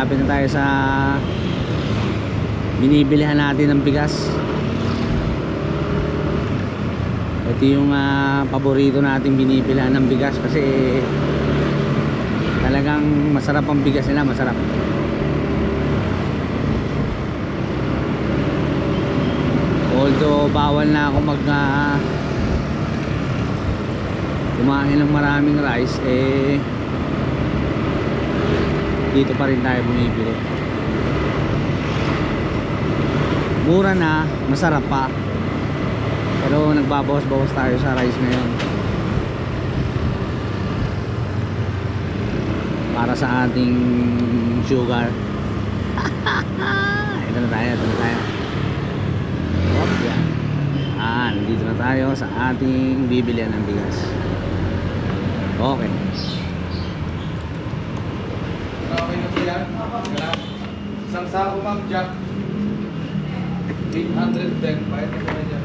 malapit na tayo sa binibilihan natin ng bigas. Ito yung paborito nating binibilihan ng bigas kasi talagang masarap ang bigas nila, masarap. Although bawal na ako kumain ng maraming rice, dito pa rin tayo bumibili. Mura na, masarap pa, pero nagbabawas-bawas tayo sa rice ngayon para sa ating sugar. Ito na tayo, yan. Nandito na tayo sa ating bibilihan ng bigas. Okay. Okay na po yan. Isang sako, ma'am, Jack. 810. Bayad na po na dyan.